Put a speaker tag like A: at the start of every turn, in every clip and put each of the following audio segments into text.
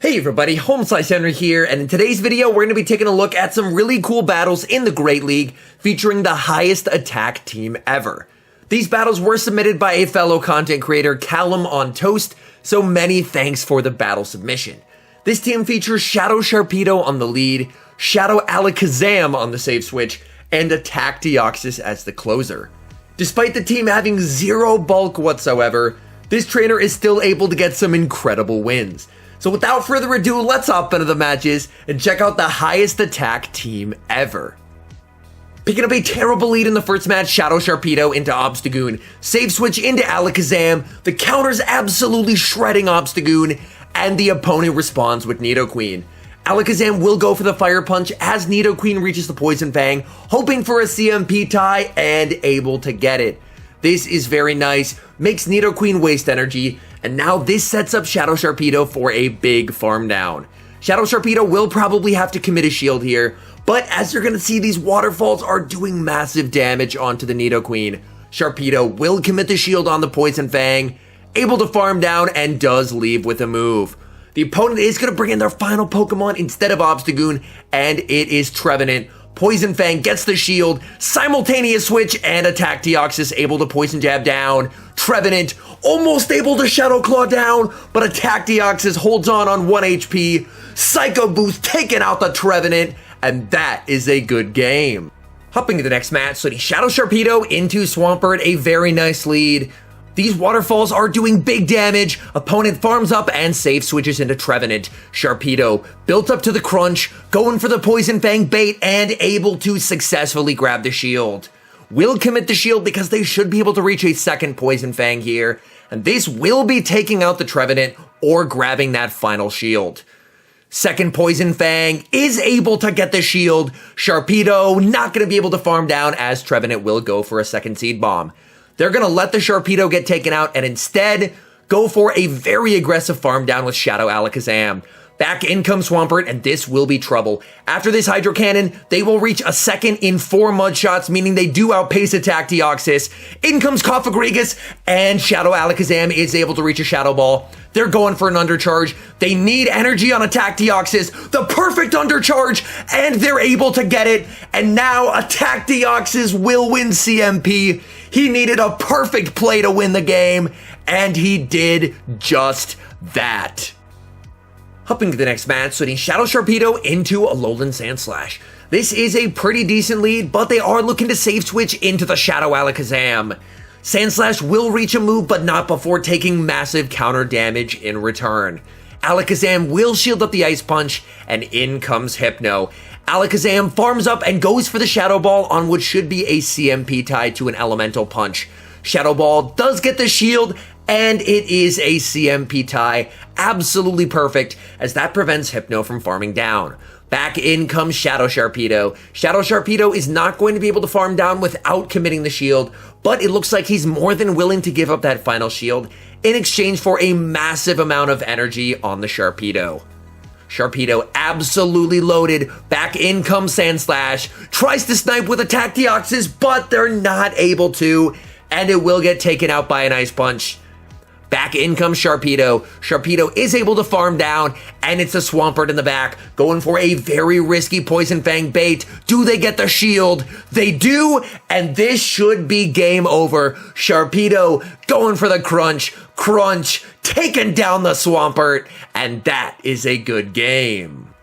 A: Hey everybody, HomeSliceHenry here, and in today's video we're going to be taking a look at some really cool battles in the Great League featuring the highest attack team ever. These battles were submitted by a fellow content creator, Callum on Toast, so many thanks for the battle submission. This team features Shadow Sharpedo on the lead, Shadow Alakazam on the save switch, and Attack Deoxys as the closer. Despite the team having zero bulk whatsoever, this trainer is still able to get some incredible wins. So without further ado, let's hop into the matches and check out the highest attack team ever. Picking up a terrible lead in the first match, Shadow Sharpedo into Obstagoon, save switch into Alakazam, the counter's absolutely shredding Obstagoon, and the opponent responds with Nidoqueen. Alakazam will go for the Fire Punch as Nidoqueen reaches the Poison Fang, hoping for a CMP tie and able to get it. This is very nice, makes Nidoqueen waste energy, and now this sets up Shadow Sharpedo for a big farm down. Shadow Sharpedo will probably have to commit a shield here, but as you're going to see, these waterfalls are doing massive damage onto the Nidoqueen. Sharpedo will commit the shield on the Poison Fang, able to farm down, and does leave with a move. The opponent is going to bring in their final Pokemon instead of Obstagoon, and it is Trevenant. Poison Fang gets the shield, simultaneous switch, and Attack Deoxys able to Poison Jab down. Trevenant almost able to Shadow Claw down, but Attack Deoxys holds on 1 HP. Psycho Boost taking out the Trevenant, and that is a good game. Hopping to the next match, so the Shadow Sharpedo into Swampert, a very nice lead. These waterfalls are doing big damage. Opponent farms up and save switches into Trevenant. Sharpedo built up to the crunch, going for the Poison Fang bait and able to successfully grab the shield. Will commit the shield because they should be able to reach a second Poison Fang here, and this will be taking out the Trevenant or grabbing that final shield. Second Poison Fang is able to get the shield. Sharpedo not going to be able to farm down as Trevenant will go for a second Seed Bomb. They're going to let the Sharpedo get taken out and instead go for a very aggressive farm down with Shadow Alakazam. Back in comes Swampert, and this will be trouble. After this Hydro Cannon, they will reach a second in 4 mud shots, meaning they do outpace Attack Deoxys. In comes Cofagrigus, and Shadow Alakazam is able to reach a Shadow Ball. They're going for an undercharge. They need energy on Attack Deoxys, the perfect undercharge, and they're able to get it. And now Attack Deoxys will win CMP. He needed a perfect play to win the game, and he did just that. Hopping to the next match, so the Shadow Sharpedo into Alolan Sandslash. This is a pretty decent lead, but they are looking to save switch into the Shadow Alakazam. Sandslash will reach a move, but not before taking massive counter damage in return. Alakazam will shield up the Ice Punch, and in comes Hypno. Alakazam farms up and goes for the Shadow Ball on what should be a CMP tie to an Elemental Punch. Shadow Ball does get the shield, and it is a CMP tie. Absolutely perfect, as that prevents Hypno from farming down. Back in comes Shadow Sharpedo. Shadow Sharpedo is not going to be able to farm down without committing the shield, but it looks like he's more than willing to give up that final shield in exchange for a massive amount of energy on the Sharpedo. Sharpedo absolutely loaded. Back in comes Sandslash. Tries to snipe with Attack Deoxys, but they're not able to, and it will get taken out by an Ice Punch. Back in comes Sharpedo. Sharpedo is able to farm down, and it's a Swampert in the back, going for a very risky Poison Fang bait. Do they get the shield? They do, and this should be game over. Sharpedo going for the crunch, taking down the Swampert, and that is a good game.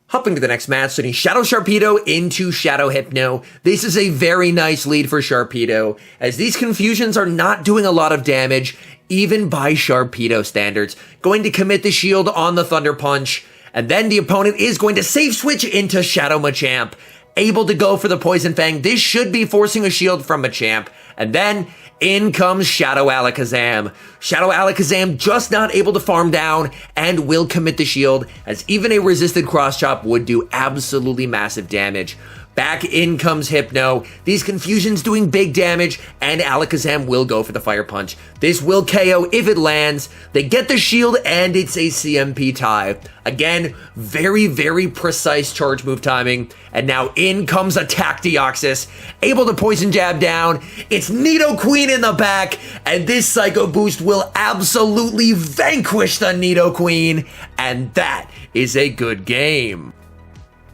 A: Hopping to the next match, sending Shadow Sharpedo into Shadow Hypno. This is a very nice lead for Sharpedo, as these confusions are not doing a lot of damage, even by Sharpedo standards. Going to commit the shield on the Thunder Punch, and then the opponent is going to save switch into Shadow Machamp. Able to go for the Poison Fang. This should be forcing a shield from Machamp, and then in comes Shadow Alakazam. Shadow Alakazam just not able to farm down and will commit the shield, as even a resisted Cross Chop would do absolutely massive damage. Back in comes Hypno. These confusions doing big damage, and Alakazam will go for the Fire Punch. This will KO if it lands. They get the shield, and it's a CMP tie. Again, very, very precise charge move timing. And now in comes Attack Deoxys, able to Poison Jab down. It's Nidoqueen in the back, and this Psycho Boost will absolutely vanquish the Nidoqueen. And that is a good game.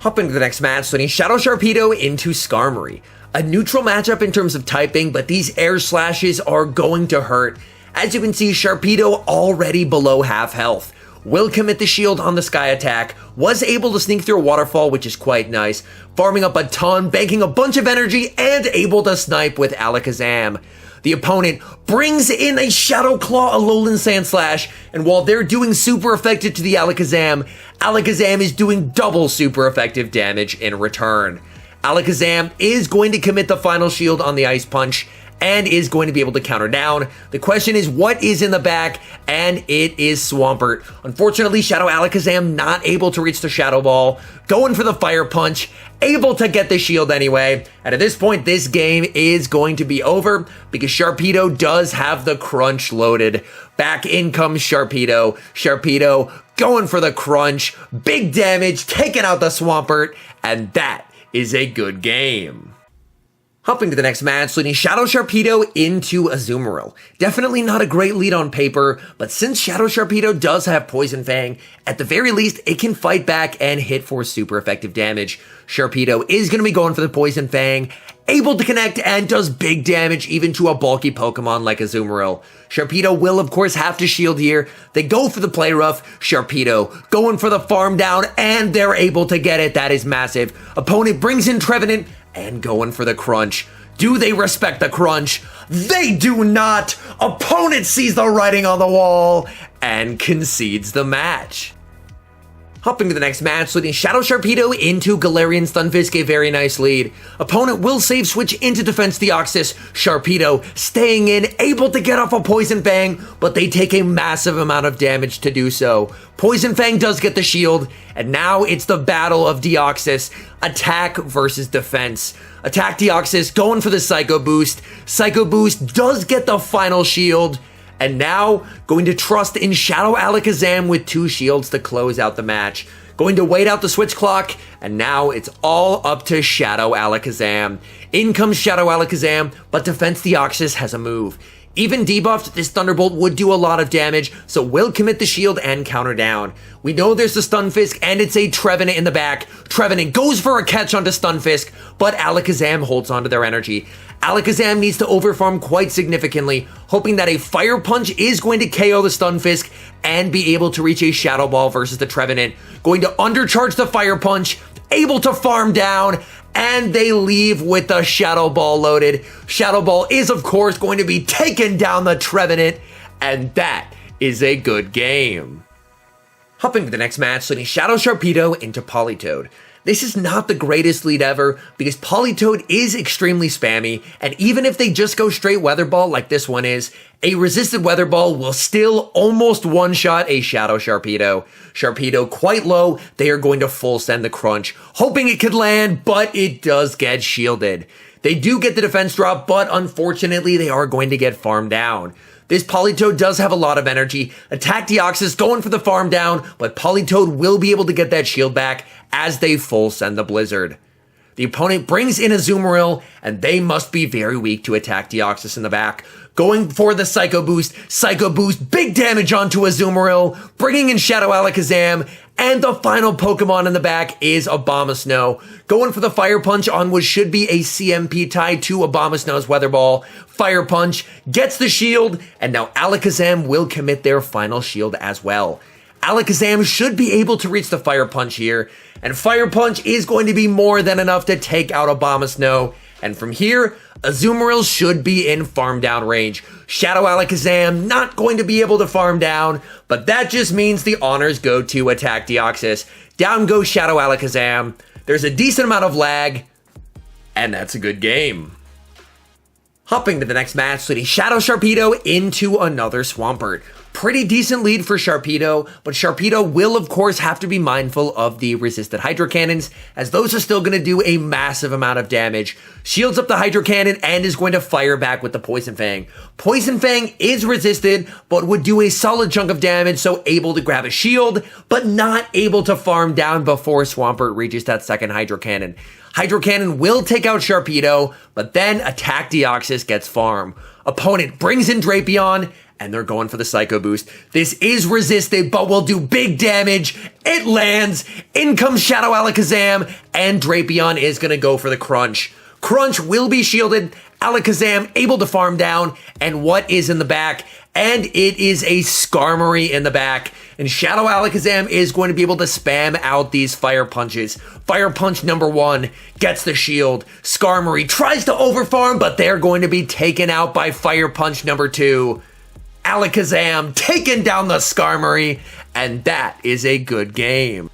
A: Hop into the next match, switching Shadow Sharpedo into Skarmory. A neutral matchup in terms of typing, but these air slashes are going to hurt. As you can see, Sharpedo already below half health. Will commit the shield on the Sky attack, was able to sneak through a waterfall, which is quite nice, farming up a ton, banking a bunch of energy, and able to snipe with Alakazam. The opponent brings in a Shadow Claw, Alolan Sandslash, and while they're doing super effective to the Alakazam, Alakazam is doing double super effective damage in return. Alakazam is going to commit the final shield on the Ice Punch, and is going to be able to counter down. The question is, what is in the back? And it is Swampert. Unfortunately, Shadow Alakazam not able to reach the Shadow Ball, going for the Fire Punch, able to get the shield anyway. And at this point, this game is going to be over because Sharpedo does have the Crunch loaded. Back in comes Sharpedo. Sharpedo going for the Crunch, big damage, taking out the Swampert, and that is a good game. Hopping to the next match, leading Shadow Sharpedo into Azumarill. Definitely not a great lead on paper, but since Shadow Sharpedo does have Poison Fang, at the very least, it can fight back and hit for super effective damage. Sharpedo is going to be going for the Poison Fang, able to connect and does big damage even to a bulky Pokemon like Azumarill. Sharpedo will of course have to shield here. They go for the Play Rough. Sharpedo going for the Farm Down, and they're able to get it. That is massive. Opponent brings in Trevenant, and going for the Crunch. Do they respect the Crunch? They do not! Opponent sees the writing on the wall and concedes the match. Hopping to the next match, leading Shadow Sharpedo into Galarian Stunfisk, a very nice lead. Opponent will save switch into Defense Deoxys. Sharpedo staying in, able to get off a Poison Fang, but they take a massive amount of damage to do so. Poison Fang does get the shield, and now it's the battle of Deoxys. Attack versus defense. Attack Deoxys going for the Psycho Boost. Psycho Boost does get the final shield. And now, going to trust in Shadow Alakazam with 2 shields to close out the match. Going to wait out the switch clock, and now it's all up to Shadow Alakazam. In comes Shadow Alakazam, but Defense Deoxys has a move. Even debuffed, this Thunderbolt would do a lot of damage, so will commit the shield and counter down. We know there's the Stunfisk, and it's a Trevenant in the back. Trevenant goes for a catch onto Stunfisk, but Alakazam holds onto their energy. Alakazam needs to overfarm quite significantly, hoping that a Fire Punch is going to KO the Stunfisk and be able to reach a Shadow Ball versus the Trevenant. Going to undercharge the Fire Punch, able to farm down, and they leave with the Shadow Ball loaded. Shadow Ball is, of course, going to be taking down the Trevenant, and that is a good game. Hopping to the next match, leading Shadow Sharpedo into Politoed. This is not the greatest lead ever because Politoed is extremely spammy, and even if they just go straight Weather Ball like this one is, a resisted Weather Ball will still almost one-shot a Shadow Sharpedo. Sharpedo quite low, they are going to full send the Crunch, hoping it could land, but it does get shielded. They do get the defense drop, but unfortunately they are going to get farmed down. This Politoed does have a lot of energy. Attack Deoxys going for the farm down, but Politoed will be able to get that shield back as they full send the Blizzard. The opponent brings in Azumarill, and they must be very weak to attack Deoxys in the back. Going for the Psycho Boost, big damage onto Azumarill, bringing in Shadow Alakazam, and the final Pokemon in the back is Abomasnow. Going for the Fire Punch on what should be a CMP tied to Abomasnow's Weather Ball. Fire Punch gets the shield, and now Alakazam will commit their final shield as well. Alakazam should be able to reach the Fire Punch here, and Fire Punch is going to be more than enough to take out Abomasnow. And from here, Azumarill should be in farm down range. Shadow Alakazam not going to be able to farm down, but that just means the honors go to Attack Deoxys. Down goes Shadow Alakazam. There's a decent amount of lag, and that's a good game. Hopping to the next match, leading Shadow Sharpedo into another Swampert. Pretty decent lead for Sharpedo, but Sharpedo will of course have to be mindful of the resisted Hydro Cannons, as those are still going to do a massive amount of damage. Shields up the Hydro Cannon and is going to fire back with the Poison Fang. Poison Fang is resisted, but would do a solid chunk of damage, so able to grab a shield, but not able to farm down before Swampert reaches that second Hydro Cannon. Hydro Cannon will take out Sharpedo, but then Attack Deoxys gets farm. Opponent brings in Drapion, and they're going for the Psycho Boost. This is resisted, but will do big damage. It lands. In comes Shadow Alakazam, and Drapion is going to go for the Crunch. Crunch will be shielded. Alakazam able to farm down. And what is in the back? And it is a Skarmory in the back. And Shadow Alakazam is going to be able to spam out these Fire Punches. Fire Punch number 1 gets the shield. Skarmory tries to overfarm, but they're going to be taken out by Fire Punch number 2. Alakazam taking down the Skarmory, and that is a good game.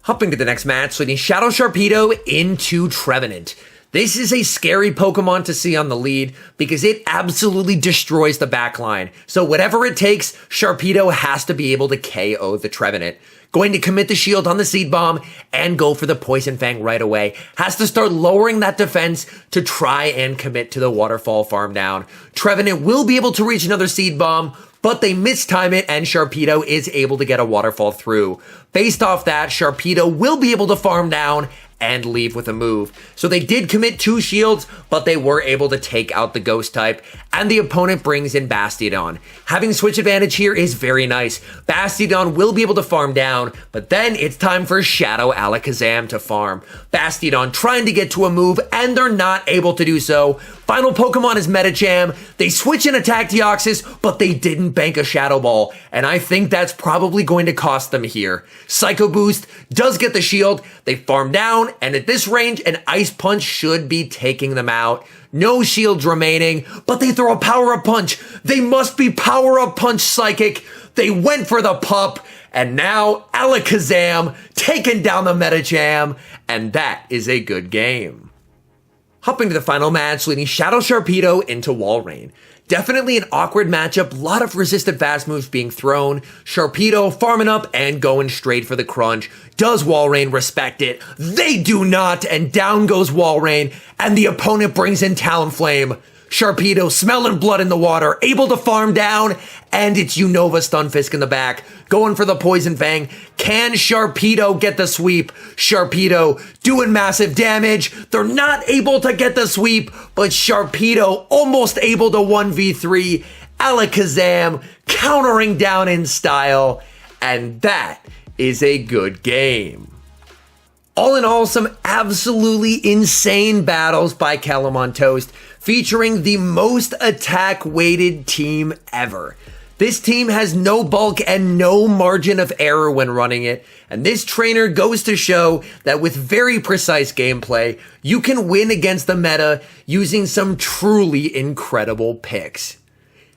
A: Hopping to the next match, leading Shadow Sharpedo into Trevenant. This is a scary Pokemon to see on the lead because it absolutely destroys the backline. So whatever it takes, Sharpedo has to be able to KO the Trevenant. Going to commit the shield on the Seed Bomb and go for the Poison Fang right away. Has to start lowering that defense to try and commit to the Waterfall farm down. Trevenant will be able to reach another Seed Bomb, but they mistime it and Sharpedo is able to get a Waterfall through. Based off that, Sharpedo will be able to farm down and leave with a move. So they did commit 2 shields, but they were able to take out the Ghost type, and the opponent brings in Bastiodon. Having switch advantage here is very nice. Bastiodon will be able to farm down, but then it's time for Shadow Alakazam to farm. Bastiodon trying to get to a move, and they're not able to do so. Final Pokemon is Medicham. They switch and attack Deoxys, but they didn't bank a Shadow Ball, and I think that's probably going to cost them here. Psycho Boost does get the shield. They farm down, and at this range, an Ice Punch should be taking them out. No shields remaining, but they throw a Power-Up Punch. They must be Power-Up Punch Psychic. They went for the pup, and now Alakazam taking down the Medicham, and that is a good game. Hopping to the final match, leading Shadow Sharpedo into Walrein. Definitely an awkward matchup, a lot of resisted fast moves being thrown. Sharpedo farming up and going straight for the Crunch. Does Walrein respect it? They do not, and down goes Walrein, and the opponent brings in Talonflame. Sharpedo smelling blood in the water, able to farm down, and it's Unova Stunfisk in the back, going for the Poison Fang. Can Sharpedo get the sweep? Sharpedo doing massive damage. They're not able to get the sweep, but Sharpedo almost able to 1v3. Alakazam countering down in style, and that is a good game. All in all, some absolutely insane battles by Calamon Toast, featuring the most attack-weighted team ever. This team has no bulk and no margin of error when running it, and this trainer goes to show that with very precise gameplay, you can win against the meta using some truly incredible picks.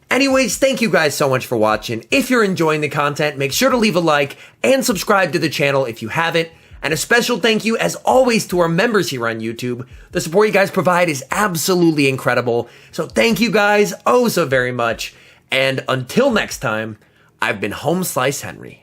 A: Anyways, thank you guys so much for watching. If you're enjoying the content, make sure to leave a like and subscribe to the channel if you haven't. And a special thank you, as always, to our members here on YouTube. The support you guys provide is absolutely incredible. So thank you guys oh so very much. And until next time, I've been HomeSliceHenry.